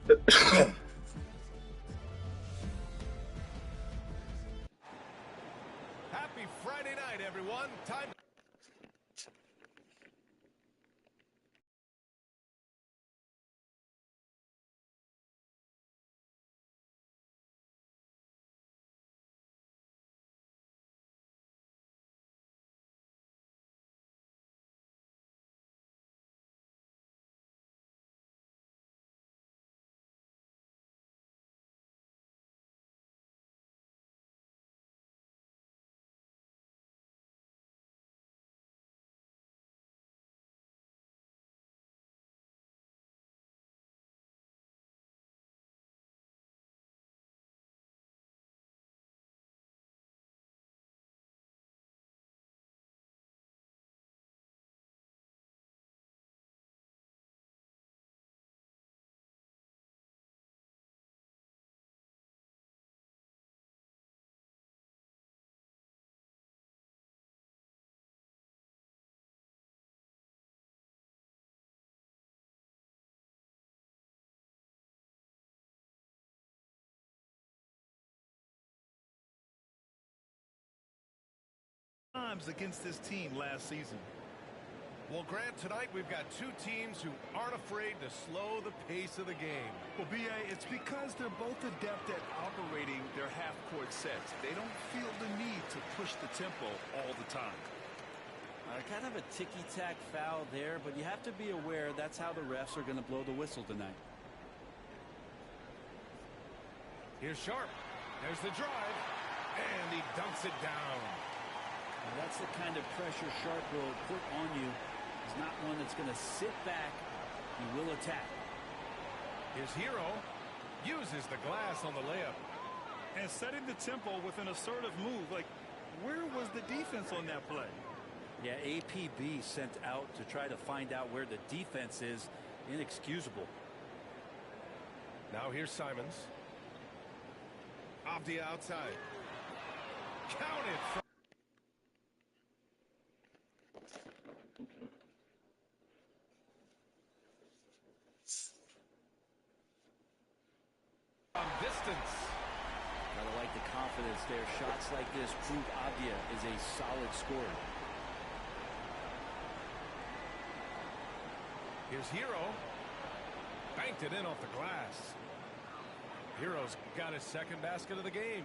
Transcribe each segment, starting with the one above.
Happy Friday night, everyone. Time. Times against this team last season. Well, Grant, tonight we've got two teams who aren't afraid to slow the pace of the game. Well, B.A., it's because they're both adept at operating their half-court sets. They don't feel the need to push the tempo all the time. Kind of a ticky-tack foul there, but you have to be aware that's how the refs are going to blow the whistle tonight. Here's Sharp. There's the drive, and he dunks it down. Well, that's the kind of pressure Sharp will put on you. He's not one that's going to sit back. He will attack. His hero uses the glass on the layup. And setting the tempo with an assertive move. Like, where was the defense on that play? Yeah, APB sent out to try to find out where the defense is. Inexcusable. Now here's Simons. Off the outside. Counted from distance. Gotta like the confidence there. Shots like this prove Avdia is a solid scorer. Here's Hero. Banked it in off the glass. Hero's got his second basket of the game.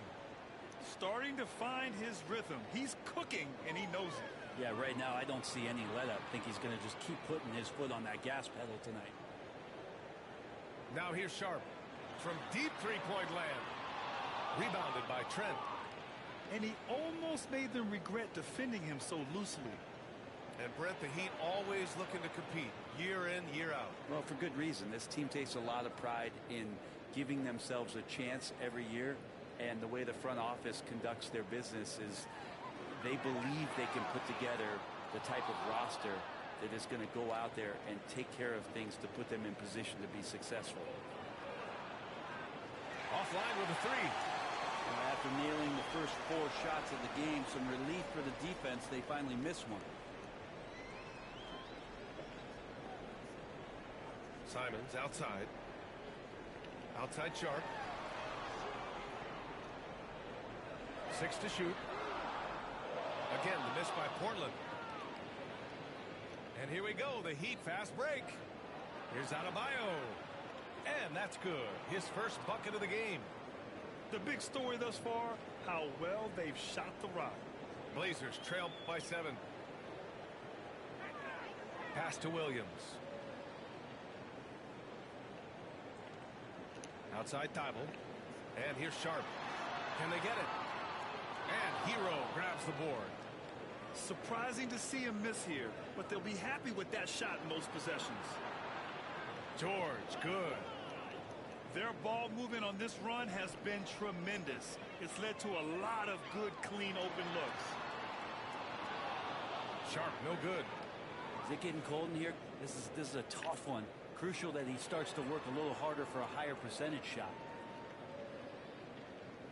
Starting to find his rhythm. He's cooking, and he knows it. Yeah, right now I don't see any let up. I think he's going to just keep putting his foot on that gas pedal tonight. Now here's Sharp. From deep three-point land. Rebounded by Trent. And he almost made them regret defending him so loosely. And Brent, the Heat always looking to compete year in, year out. Well, for good reason. This team takes a lot of pride in giving themselves a chance every year. And the way the front office conducts their business is they believe they can put together the type of roster that is going to go out there and take care of things to put them in position to be successful. Offline with a three. After nailing the first 4 shots of the game, some relief for the defense. They finally missed one. Simons outside. Outside Sharp. 6 to shoot. Again, the miss by Portland. And here we go, the Heat fast break. Here's Adebayo. And that's good. His first bucket of the game. The big story thus far, how well they've shot the rock. Blazers trail by 7. Pass to Williams. Outside Thibault. And here's Sharp. Can they get it? And Hero grabs the board. Surprising to see him miss here, but they'll be happy with that shot in most possessions. George, good. Their ball movement on this run has been tremendous. It's led to a lot of good, clean, open looks. Sharp, no good. Is it getting cold in here? This is a tough one. Crucial that he starts to work a little harder for a higher percentage shot.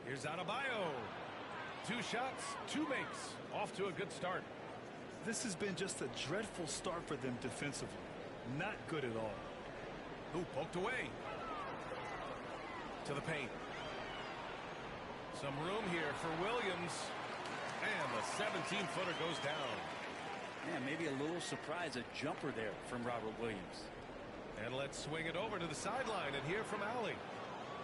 Here's Adebayo. 2 shots, 2 makes. Off to a good start. This has been just a dreadful start for them defensively. Not good at all. Who poked away? To the paint. Some room here for Williams. And the 17-footer goes down. Yeah, maybe a little surprise, a jumper there from Robert Williams. And let's swing it over to the sideline and hear from Allie.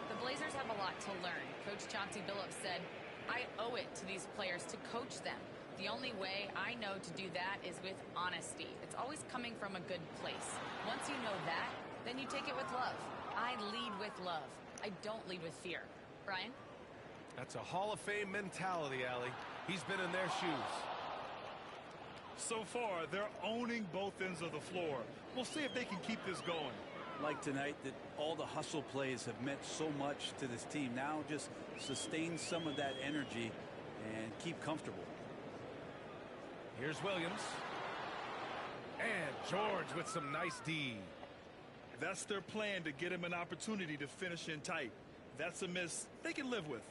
The Blazers have a lot to learn. Coach Chauncey Billups said, I owe it to these players to coach them. The only way I know to do that is with honesty. It's always coming from a good place. Once you know that, then you take it with love. I lead with love. I don't lead with fear. Brian? That's a Hall of Fame mentality, Allie. He's been in their shoes. So far, they're owning both ends of the floor. We'll see if they can keep this going. Like tonight, that all the hustle plays have meant so much to this team. Now just sustain some of that energy and keep comfortable. Here's Williams. And George with some nice D. That's their plan, to get him an opportunity to finish in tight. That's a miss they can live with.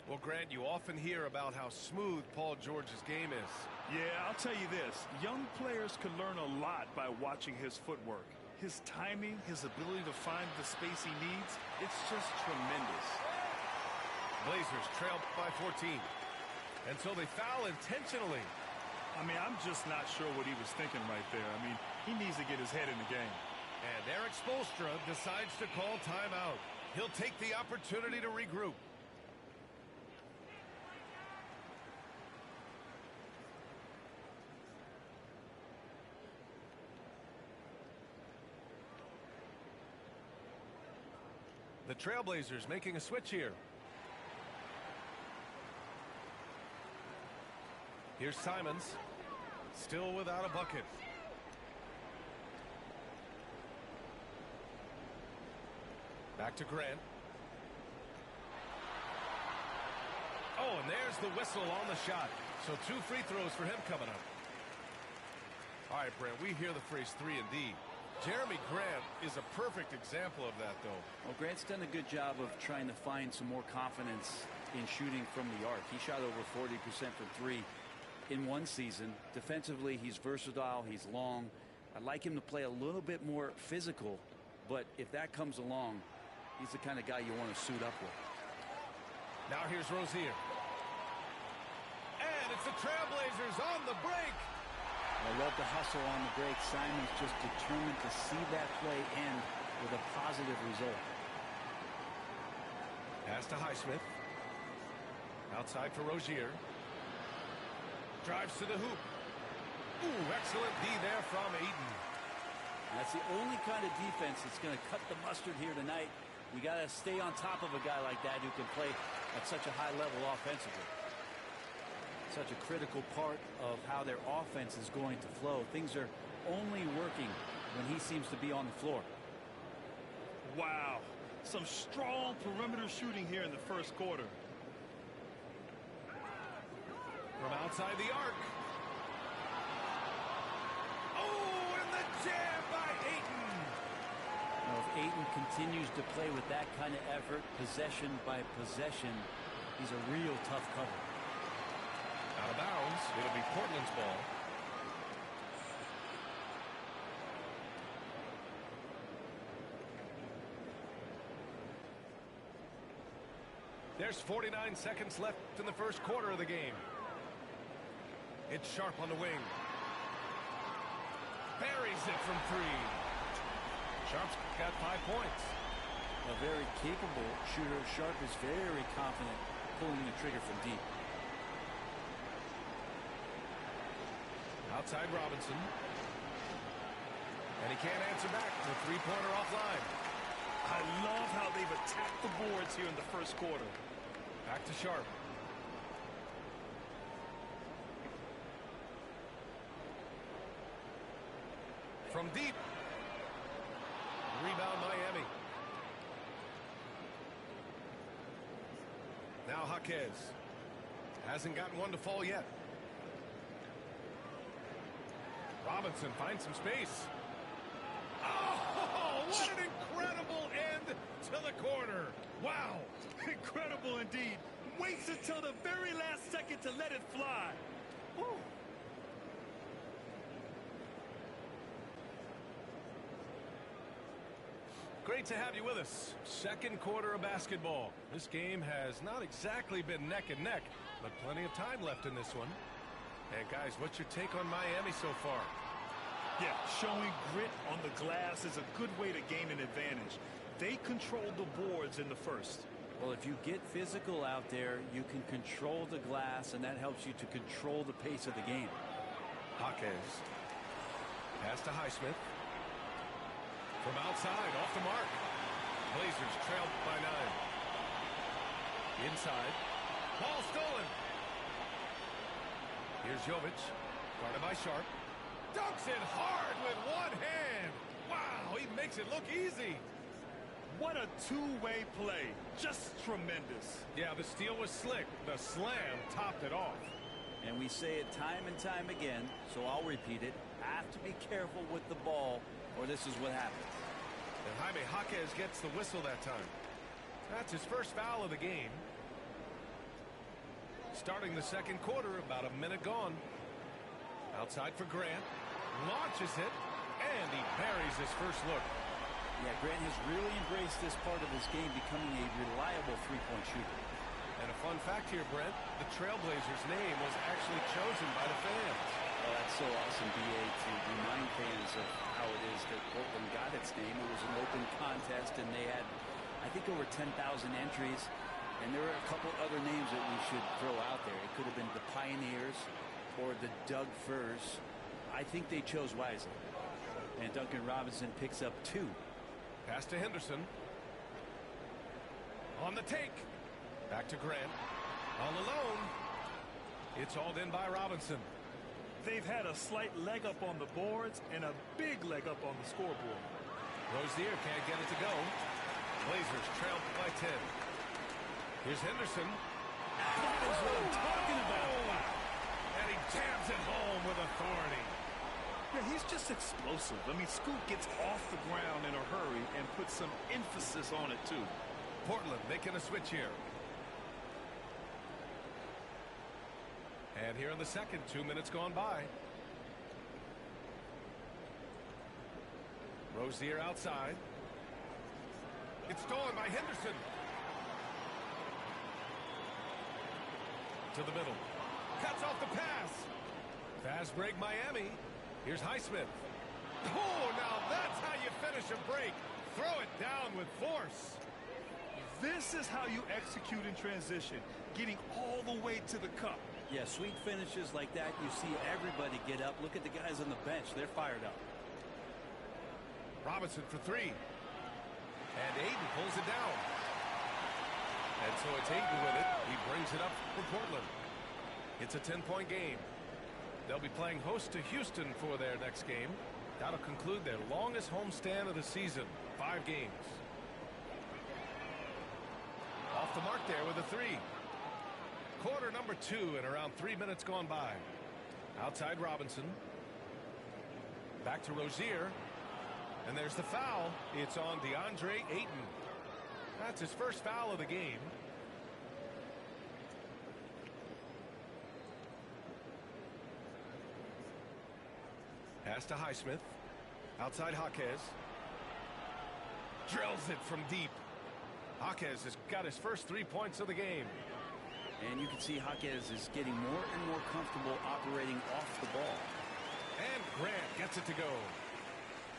Well, Grant, you often hear about how smooth Paul George's game is. Yeah, I'll tell you this. Young players can learn a lot by watching his footwork. His timing, his ability to find the space he needs, it's just tremendous. Blazers trail by 14. And so they foul intentionally. I mean, I'm just not sure what he was thinking right there. I mean, he needs to get his head in the game. And Eric Spoelstra decides to call timeout. He'll take the opportunity to regroup. The Trailblazers making a switch here. Here's Simons. Still without a bucket. Back to Grant. Oh, and there's the whistle on the shot. So 2 free throws for him coming up. All right, Brent, we hear the phrase 3 and D. Jeremy Grant is a perfect example of that, though. Well, Grant's done a good job of trying to find some more confidence in shooting from the arc. He shot over 40% from 3 in one season. Defensively, he's versatile. He's long. I'd like him to play a little bit more physical, but if that comes along, he's the kind of guy you want to suit up with. Now here's Rozier. And it's the Trailblazers on the break. I love the hustle on the break. Simon's just determined to see that play end with a positive result. Pass to Highsmith. Outside for Rozier. Drives to the hoop. Ooh, excellent D there from Ayton. That's the only kind of defense that's going to cut the mustard here tonight. You got to stay on top of a guy like that who can play at such a high level offensively. Such a critical part of how their offense is going to flow. Things are only working when he seems to be on the floor. Wow. Some strong perimeter shooting here in the first quarter. From outside the arc. Oh, and the jam by Ayton. Now, if Ayton continues to play with that kind of effort, possession by possession, he's a real tough cover. Out of bounds. It'll be Portland's ball. There's 49 seconds left in the first quarter of the game. It's Sharp on the wing. Buries it from 3. Sharp's got 5 points. A very capable shooter. Sharp is very confident pulling the trigger from deep. Outside Robinson. And he can't answer back. The three-pointer offline. I love how they've attacked the boards here in the first quarter. Back to Sharp. From deep. Rebound Miami. Now Jaquez. Hasn't gotten one to fall yet. Robinson finds some space. Oh, what an incredible end to the corner. Wow. Incredible indeed. Waits until the very last second to let it fly. Woo. Great to have you with us. Second quarter of basketball. This game has not exactly been neck and neck, but plenty of time left in this one. And guys, what's your take on Miami so far? Yeah, showing grit on the glass is a good way to gain an advantage. They controlled the boards in the first. Well, if you get physical out there, you can control the glass, and that helps you to control the pace of the game. Jaquez. Pass to Highsmith. From outside, off the mark. Blazers trailed by 9. Inside. Ball stolen. Here's Jovic. Guarded by Sharp. Dunks it hard with one hand. Wow, he makes it look easy. What a two-way play. Just tremendous. Yeah, the steal was slick. The slam topped it off. And we say it time and time again, so I'll repeat it. Have to be careful with the ball, or this is what happens. And Jaime Jaquez gets the whistle that time. That's his first foul of the game. Starting the second quarter, about a minute gone. Outside for Grant. Launches it, and he buries his first look. Yeah, Grant has really embraced this part of his game, becoming a reliable three-point shooter. And a fun fact here, Brent, the Trailblazers' name was actually chosen by the fans. Oh, that's so awesome, B.A., to remind fans of how it is that Portland got its name. It was an open contest, and they had, I think, over 10,000 entries. And there were a couple other names that we should throw out there. It could have been the Pioneers or the Doug Furs. I think they chose wisely. And Duncan Robinson picks up 2. Pass to Henderson. On the take. Back to Grant. All alone. It's hauled in by Robinson. They've had a slight leg up on the boards and a big leg up on the scoreboard. Rozier can't get it to go. Blazers trail by 10. Here's Henderson. That is what I'm talking about. And he jams it home with authority. Yeah, he's just explosive. I mean, Scoot gets off the ground in a hurry and puts some emphasis on it, too. Portland making a switch here. And here in the second, 2 minutes gone by. Rozier outside. It's stolen by Henderson. To the middle. Cuts off the pass. Fast break Miami. Here's Highsmith. Oh, now that's how you finish a break. Throw it down with force. This is how you execute in transition, getting all the way to the cup. Yeah, sweet finishes like that, you see everybody get up. Look at the guys on the bench. They're fired up. Robinson for 3. And Ayton pulls it down. And so it's Ayton with it. He brings it up for Portland. It's a 10-point game. They'll be playing host to Houston for their next game. That'll conclude their longest homestand of the season, 5 games. Off the mark there with a 3. Quarter number 2 and around 3 minutes gone by. Outside Robinson. Back to Rozier. And there's the foul. It's on DeAndre Ayton. That's his first foul of the game. Pass to Highsmith. Outside Jaquez. Drills it from deep. Jaquez has got his first 3 points of the game. And you can see Jaquez is getting more and more comfortable operating off the ball. And Grant gets it to go.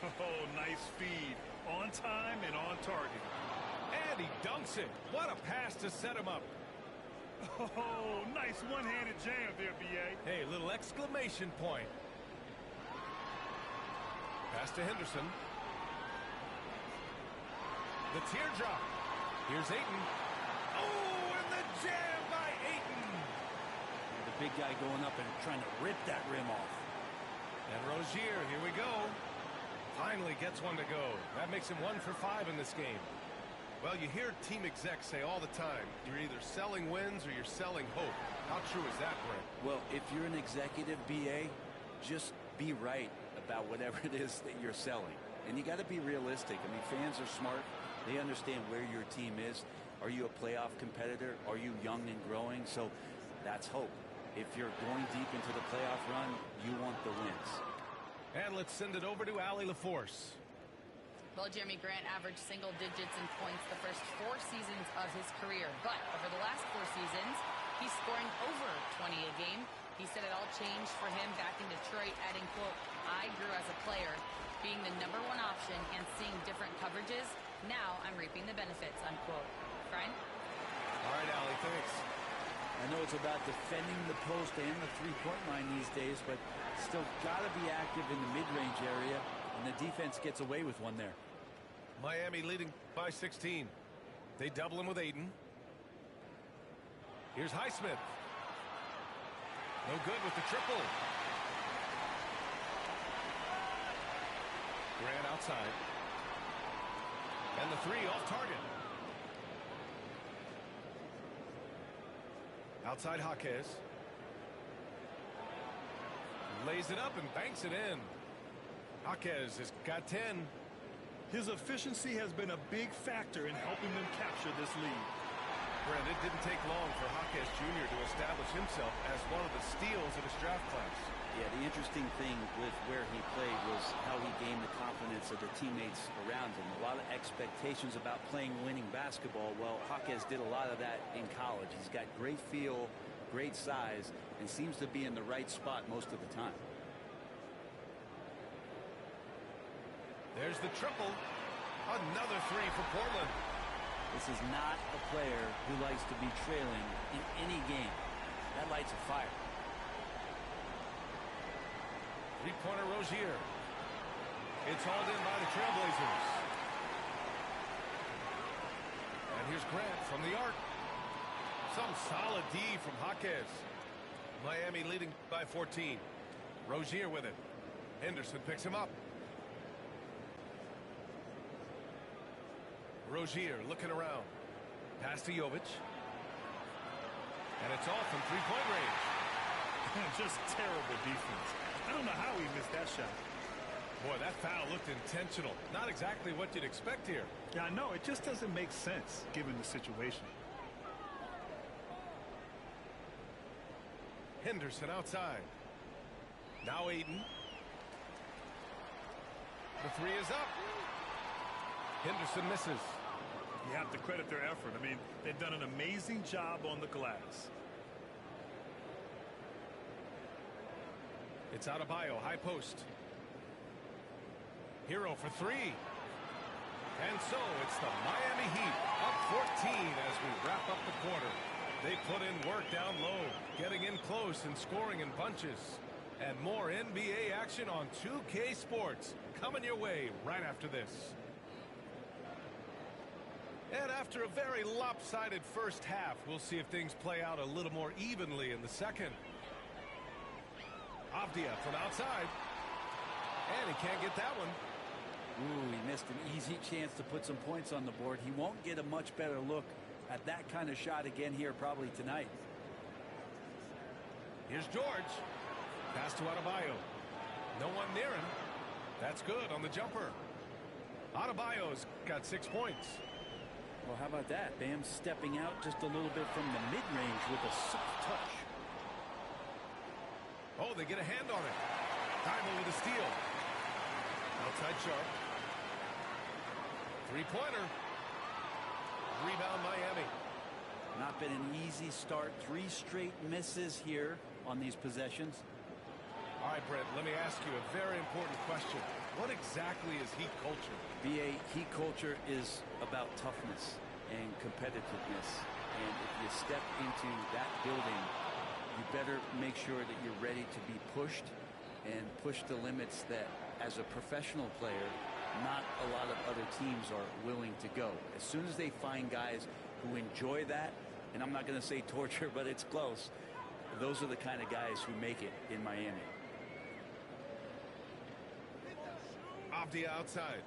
Oh, nice feed. On time and on target. And he dunks it. What a pass to set him up. Oh, nice one-handed jam there, B.A. Hey, little exclamation point. Pass to Henderson. The teardrop. Here's Ayton. Oh, and the jam by Ayton. The big guy going up and trying to rip that rim off. And Rozier, here we go. Finally gets one to go. That makes him 1 for 5 in this game. Well, you hear team execs say all the time, you're either selling wins or you're selling hope. How true is that, Brent? Well, if you're an executive, BA, just be right about whatever it is that you're selling. And you got to be realistic. I mean, fans are smart. They understand where your team is. Are you a playoff competitor? Are you young and growing? So that's hope. If you're going deep into the playoff run, you want the wins. And let's send it over to Allie LaForce. Well, Jeremy Grant averaged single digits in points the first 4 seasons of his career. But over the last 4 seasons, he's scoring over 20 a game. He said it all changed for him back in Detroit, adding, quote, "I grew as a player, being the #1 option and seeing different coverages. Now I'm reaping the benefits," unquote. Brian? All right, Allie, thanks. I know it's about defending the post and the three-point line these days, but still got to be active in the mid-range area, and the defense gets away with one there. Miami leading by 16. They double him with Ayton. Here's Highsmith. No good with the triple. Grant outside. And the 3 off target. Outside Jaquez. Lays it up and banks it in. Jaquez has got 10. His efficiency has been a big factor in helping them capture this lead. Brent, it didn't take long for Jaquez Jr. to establish himself as one of the steals of his draft class. Yeah, the interesting thing with where he played was how he gained the confidence of the teammates around him. A lot of expectations about playing winning basketball. Well, Jaquez did a lot of that in college. He's got great feel, great size, and seems to be in the right spot most of the time. There's the triple. Another 3 for Portland. This is not a player who likes to be trailing in any game. That lights a fire. Three-pointer Rozier. It's hauled in by the Trailblazers. And here's Grant from the arc. Some solid D from Jaquez. Miami leading by 14. Rozier with it. Henderson picks him up. Rozier looking around. Pass to Jovic. And it's off from three-point range. Just terrible defense. I don't know how he missed that shot. Boy, that foul looked intentional. Not exactly what you'd expect here. Yeah, I know. It just doesn't make sense given the situation. Henderson outside. Now Ayton. The 3 is up. Henderson misses. You have to credit their effort. I mean, they've done an amazing job on the glass. It's Adebayo, high post. Hero for 3. And so it's the Miami Heat up 14 as we wrap up the quarter. They put in work down low, getting in close and scoring in bunches. And more NBA action on 2K Sports coming your way right after this. And after a very lopsided first half, we'll see if things play out a little more evenly in the second. Avdia from outside. And he can't get that one. Ooh, he missed an easy chance to put some points on the board. He won't get a much better look at that kind of shot again here probably tonight. Here's George. Pass to Adebayo. No one near him. That's good on the jumper. Adebayo's got 6 points. Well, how about that? Bam stepping out just a little bit from the mid-range with a soft touch. Oh, they get a hand on it. Diamond with a steal. Outside Sharp. Three-pointer. Rebound Miami. Not been an easy start. 3 straight misses here on these possessions. All right, Brent, let me ask you a very important question. What exactly is Heat culture? BA, Heat culture is about toughness and competitiveness. And if you step into that building, you better make sure that you're ready to be pushed and push the limits that, as a professional player, not a lot of other teams are willing to go. As soon as they find guys who enjoy that, and I'm not going to say torture, but it's close, those are the kind of guys who make it in Miami. Avdia outside.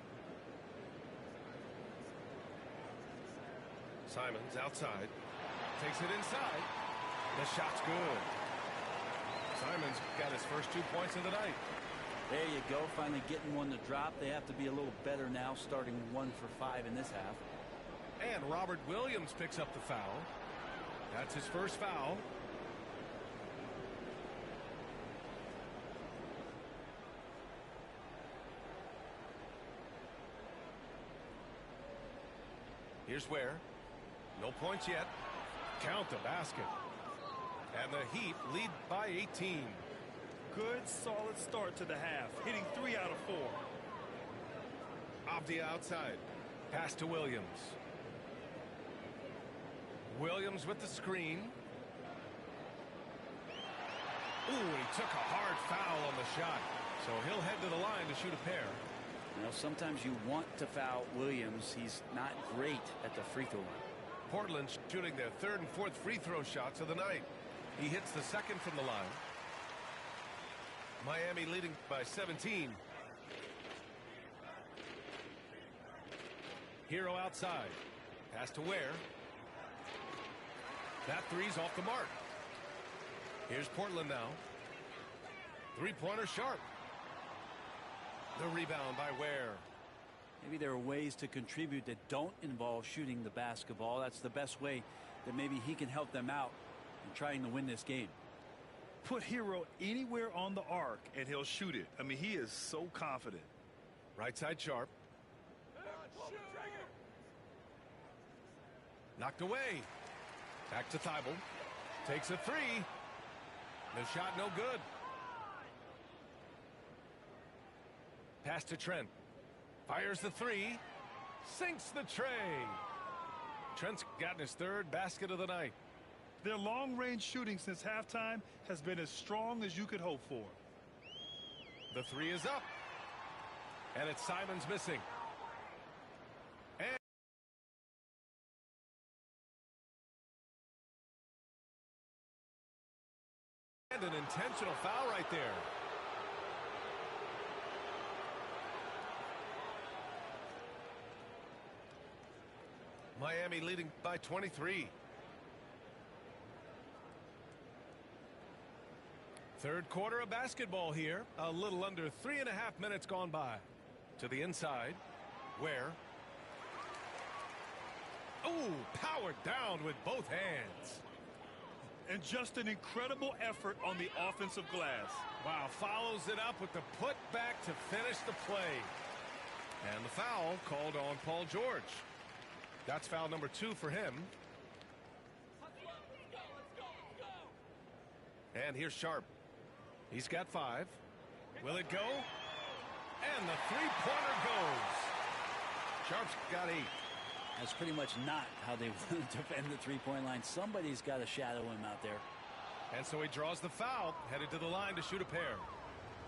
Simons outside. Takes it inside. The shot's good. Simons got his first 2 points of the night. There you go. Finally getting one to drop. They have to be a little better now, starting 1 for 5 in this half. And Robert Williams picks up the foul. That's his first foul. Here's Ware. No points yet. Count the basket. And the Heat lead by 18. Good, solid start to the half, hitting 3 out of 4. Off the outside. Pass to Williams. Williams with the screen. Ooh, and he took a hard foul on the shot. So he'll head to the line to shoot a pair. You know, sometimes you want to foul Williams. He's not great at the free throw line. Portland shooting their third and fourth free throw shots of the night. He hits the second from the line. Miami leading by 17. Hero outside. Pass to Ware. That three's off the mark. Here's Portland now. Three-pointer Sharp. The rebound by Ware. Maybe there are ways to contribute that don't involve shooting the basketball. That's the best way that maybe he can help them out in trying to win this game. Put Hero anywhere on the arc and he'll shoot it. I mean, he is so confident. Right side Sharp. Knocked away. Back to Thibault. Takes a three. The shot no good. Pass to Trent. Fires the three. Sinks the tray. Trent's gotten his third basket of the night. Their long-range shooting since halftime has been as strong as you could hope for. The three is up. And it's Simons missing. And an intentional foul right there. Miami leading by 23. Third quarter of basketball here. A little under 3.5 minutes gone by. To the inside. Ware. Ooh, powered down with both hands. And just an incredible effort on the offensive glass. Wow, follows it up with the putback to finish the play. And the foul called on Paul George. That's foul number 2 for him. And here's Sharp. He's got 5. Will it go? And the three-pointer goes. Sharp's got 8. That's pretty much not how they want to defend the three-point line. Somebody's got to shadow him out there. And so he draws the foul, headed to the line to shoot a pair.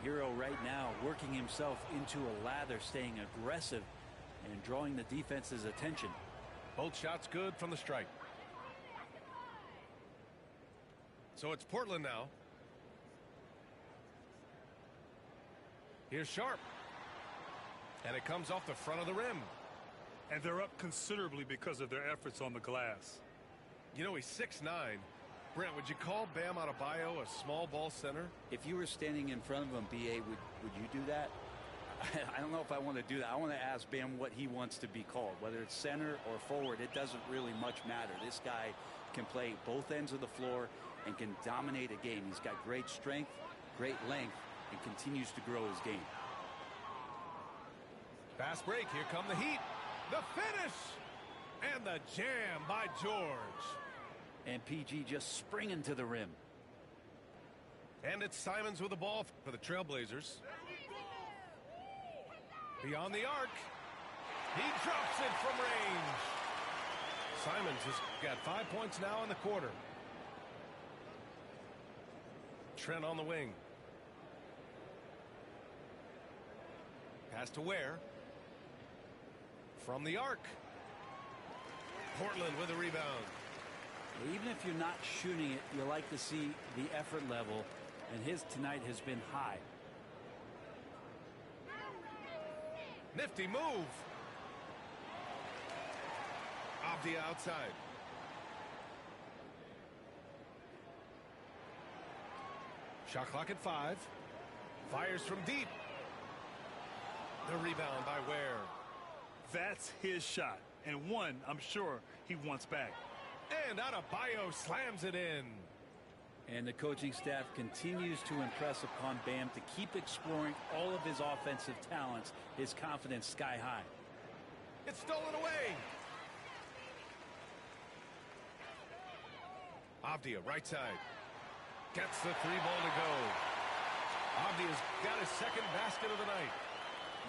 Hero right now working himself into a lather, staying aggressive and drawing the defense's attention. Both shots good from the strike. So it's Portland now. Here's Sharp. And it comes off the front of the rim. And they're up considerably because of their efforts on the glass. You know, he's 6'9". Brent, would you call Bam Adebayo a small ball center? If you were standing in front of him, B.A., would you do that? I don't know if I want to do that. I want to ask Bam what he wants to be called. Whether it's center or forward, it doesn't really much matter. This guy can play both ends of the floor and can dominate a game. He's got great strength, great length, and continues to grow his game. Fast break. Here come the Heat. The finish. And the jam by George. And PG just springing to the rim. And it's Simons with the ball for the Trailblazers. Beyond the arc. He drops it from range. Simons has got 5 points now in the quarter. Trent on the wing. Pass to Ware. From the arc. Portland with a rebound. Even if you're not shooting it, you like to see the effort level, and his tonight has been high. Nifty move. Off the outside. Shot clock at 5. Fires from deep. The rebound by Ware. That's his shot, and one I'm sure he wants back. And Adebayo slams it in. And the coaching staff continues to impress upon Bam to keep exploring all of his offensive talents, his confidence sky high. It's stolen away. Avdia, right side. Gets the 3-ball to go. Avdia's got his second basket of the night.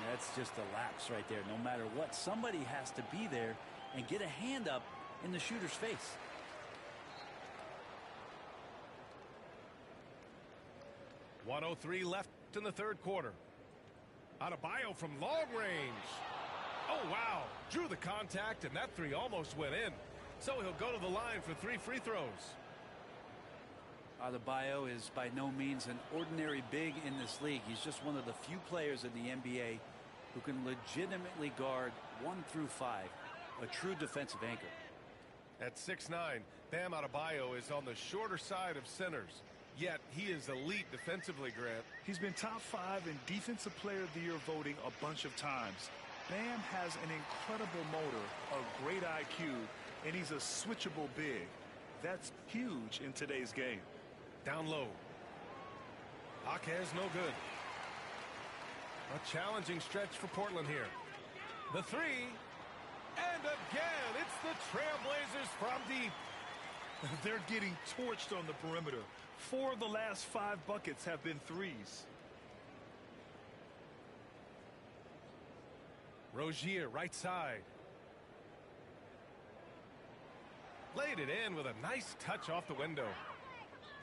That's just a lapse right there. No matter what, somebody has to be there and get a hand up in the shooter's face. .103 left in the third quarter. Adebayo from long range. Oh, wow. Drew the contact, and that three almost went in. So he'll go to the line for 3 free throws. Adebayo is by no means an ordinary big in this league. He's just one of the few players in the NBA who can legitimately guard 1 through 5. A true defensive anchor. At 6'9", Bam Adebayo is on the shorter side of centers. Yet he is elite defensively, Grant. He's been top 5 in Defensive Player of the Year voting a bunch of times. Bam has an incredible motor, a great IQ, and he's a switchable big. That's huge in today's game. Down low. Jaquez no good. A challenging stretch for Portland here. The three. And again, it's the Trailblazers from deep. They're getting torched on the perimeter. 4 of the last 5 buckets have been threes. Rozier, right side. Laid it in with a nice touch off the window.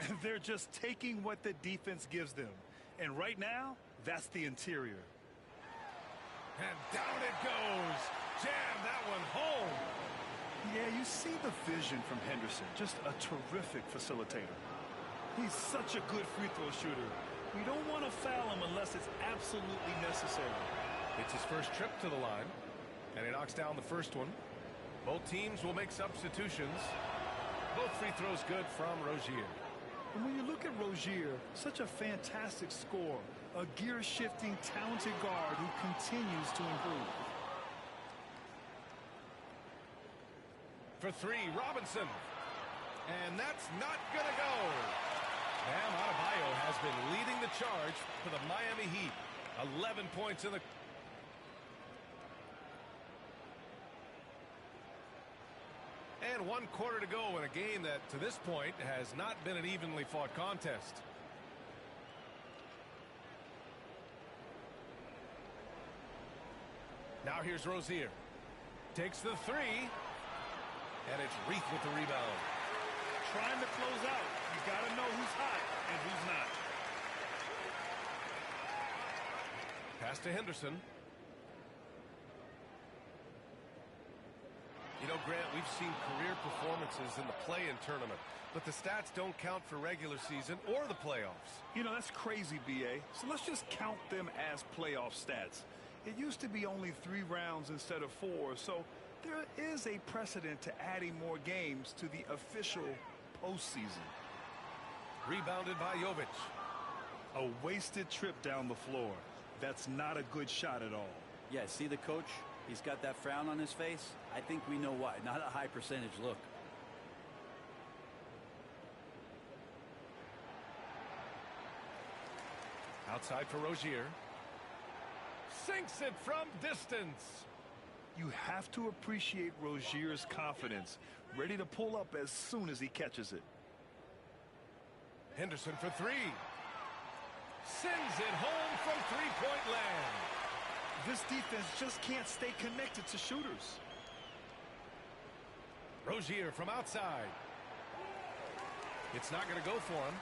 And they're just taking what the defense gives them. And right now, that's the interior. And down it goes. Jam that one home. Yeah, you see the vision from Henderson. Just a terrific facilitator. He's such a good free throw shooter. We don't want to foul him unless it's absolutely necessary. It's his first trip to the line, and he knocks down the first one. Both teams will make substitutions. Both free throws good from Rozier. And when you look at Rozier, such a fantastic scorer, a gear-shifting, talented guard who continues to improve. For 3, Robinson. And that's not going to go. Bam Adebayo has been leading the charge for the Miami Heat. 11 points in the... And 1 quarter to go in a game that, to this point, has not been an evenly fought contest. Now here's Rozier. Takes the 3. And it's Reith with the rebound. Trying to close out. You got to know who's hot and who's not. Pass to Henderson. You know, Grant, we've seen career performances in the play-in tournament, but the stats don't count for regular season or the playoffs. You know, that's crazy, B.A. So let's just count them as playoff stats. It used to be only 3 rounds instead of 4, so there is a precedent to adding more games to the official postseason. Rebounded by Jovic. A wasted trip down the floor. That's not a good shot at all. Yeah, see the coach? He's got that frown on his face. I think we know why. Not a high percentage look. Outside for Rozier. Sinks it from distance. You have to appreciate Rozier's confidence. Ready to pull up as soon as he catches it. Henderson for 3. Sends it home from 3-point land. This defense just can't stay connected to shooters. Rozier from outside. It's not going to go for him.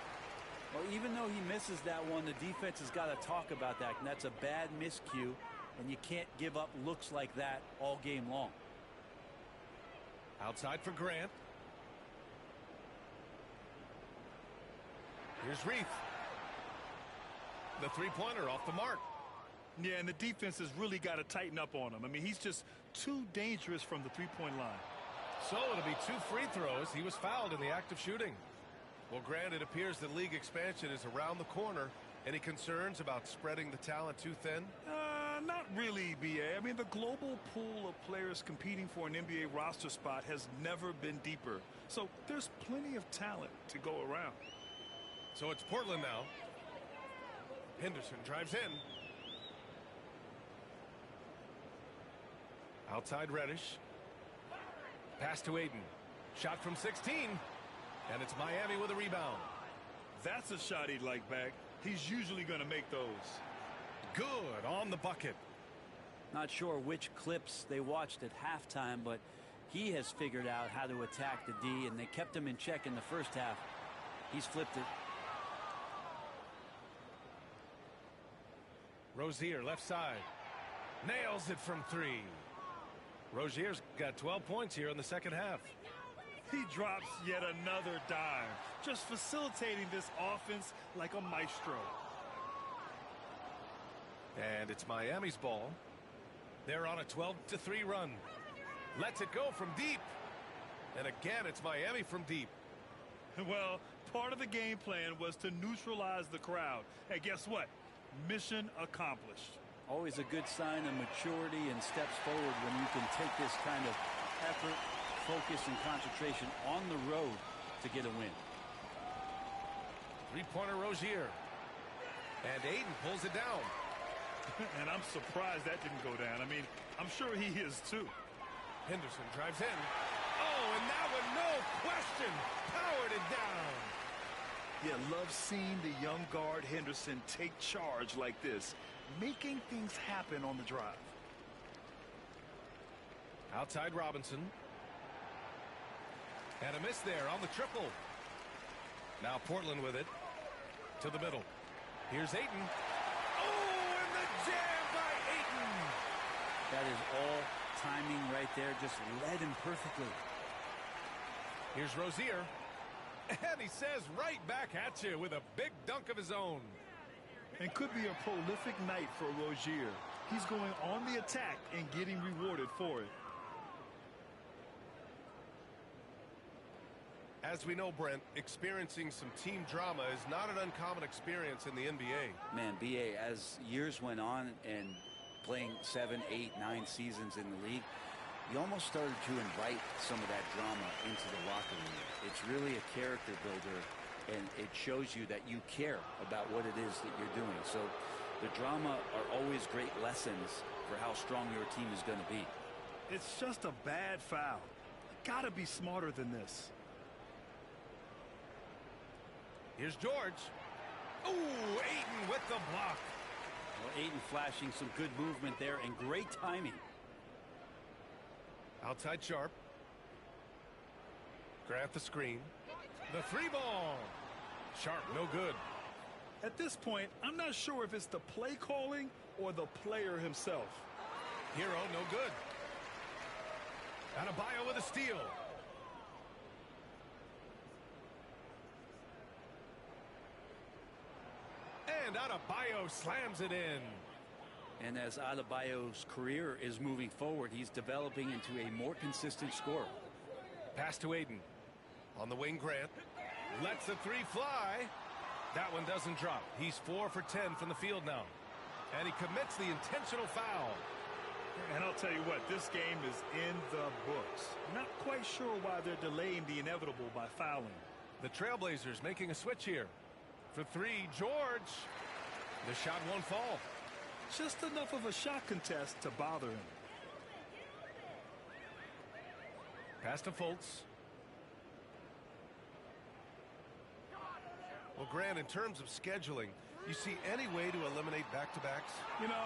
Well, even though he misses that one, the defense has got to talk about that, and that's a bad miscue, and you can't give up looks like that all game long. Outside for Grant. Here's Reith. The 3-pointer off the mark. Yeah, and the defense has really got to tighten up on him. I mean, he's just too dangerous from the 3-point line. So it'll be 2 free throws. He was fouled in the act of shooting. Well, Grant, it appears the league expansion is around the corner. Any concerns about spreading the talent too thin? Not really, B.A. I mean, the global pool of players competing for an NBA roster spot has never been deeper. So there's plenty of talent to go around. So it's Portland now. Henderson drives in. Outside Reddish. Pass to Aiden. Shot from 16. And it's Miami with a rebound. That's a shot he'd like back. He's usually going to make those. Good on the bucket. Not sure which clips they watched at halftime, but he has figured out how to attack the D, and they kept him in check in the first half. He's flipped it. Rozier, left side. Nails it from 3. Rozier's got 12 points here in the second half. He drops yet another dime, just facilitating this offense like a maestro. And it's Miami's ball. They're on a 12-3 run. Lets it go from deep. And again, it's Miami from deep. Well, part of the game plan was to neutralize the crowd. And guess what? Mission accomplished. Always a good sign of maturity and steps forward when you can take this kind of effort, focus, and concentration on the road to get a win. Three-pointer Rozier. And Aiden pulls it down. And I'm surprised that didn't go down. I mean, I'm sure he is too. Henderson drives in. Oh, and that one, no question, powered it down. Yeah, love seeing the young guard Henderson take charge like this, making things happen on the drive. Outside Robinson. And a miss there on the triple. Now Portland with it. To the middle. Here's Ayton. Oh, and the jam by Ayton. That is all timing right there. Just led him perfectly. Here's Rozier. And he says right back at you with a big dunk of his own. And could be a prolific night for Rozier. He's going on the attack and getting rewarded for it. As we know, Brent, experiencing some team drama is not an uncommon experience in the NBA. Man, BA, as years went on and playing 7, 8, 9 seasons in the league, you almost started to invite some of that drama into the locker room. It's really a character builder, and it shows you that you care about what it is that you're doing. So the drama are always great lessons for how strong your team is going to be. It's just a bad foul. Gotta be smarter than this. Here's George. Ooh, Ayton with the block. Well, Ayton flashing some good movement there and great timing. Outside Sharp. Grant the screen. The 3-ball. Sharp, no good. At this point, I'm not sure if it's the play calling or the player himself. Hero, no good. Adebayo with a steal. And Adebayo slams it in. And as Adebayo's career is moving forward, he's developing into a more consistent scorer. Pass to Ayton. On the wing, Grant. Lets the 3 fly. That one doesn't drop. He's 4 for 10 from the field now. And he commits the intentional foul. And I'll tell you what, this game is in the books. Not quite sure why they're delaying the inevitable by fouling. The Trailblazers making a switch here. For 3, George. The shot won't fall. Just enough of a shot contest to bother him. Pass to Fultz. Well, Grant, in terms of scheduling, you see any way to eliminate back-to-backs? You know,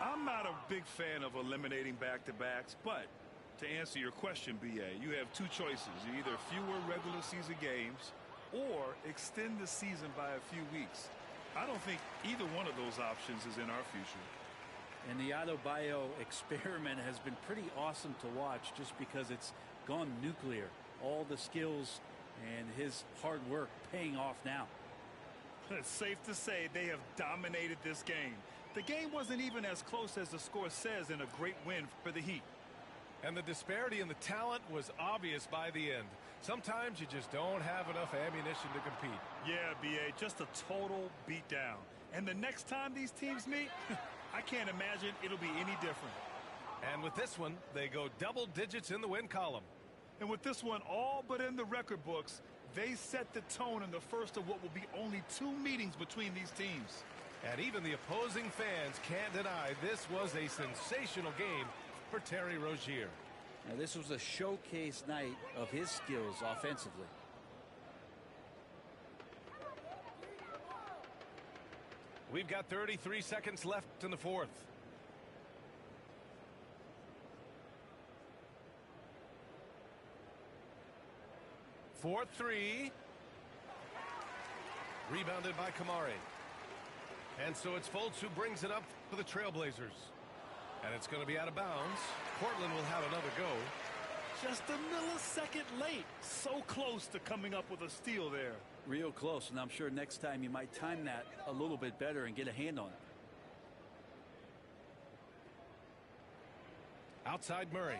I'm not a big fan of eliminating back-to-backs, but to answer your question, BA, you have 2 choices. Either fewer regular season games or extend the season by a few weeks. I don't think either one of those options is in our future. And the Adebayo experiment has been pretty awesome to watch just because it's gone nuclear. All the skills and his hard work paying off now. It's safe to say they have dominated this game. The game wasn't even as close as the score says in a great win for the Heat. And the disparity in the talent was obvious by the end. Sometimes you just don't have enough ammunition to compete. Yeah, BA, just a total beatdown. And the next time these teams meet, I can't imagine it'll be any different. And with this one, they go double digits in the win column. And with this one all but in the record books, they set the tone in the first of what will be only 2 meetings between these teams. And even the opposing fans can't deny this was a sensational game for Terry Rozier. Now, this was a showcase night of his skills offensively. We've got 33 seconds left in the fourth. Fourth three. Rebounded by Kamari. And so it's Fultz who brings it up for the Trailblazers. And it's going to be out of bounds. Portland will have another go. Just a millisecond late. So close to coming up with a steal there. Real close, and I'm sure next time you might time that a little bit better and get a hand on it. Outside Murray.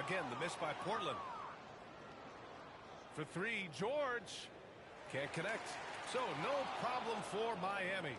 Again, the miss by Portland. For three, George can't connect. So no problem for Miami.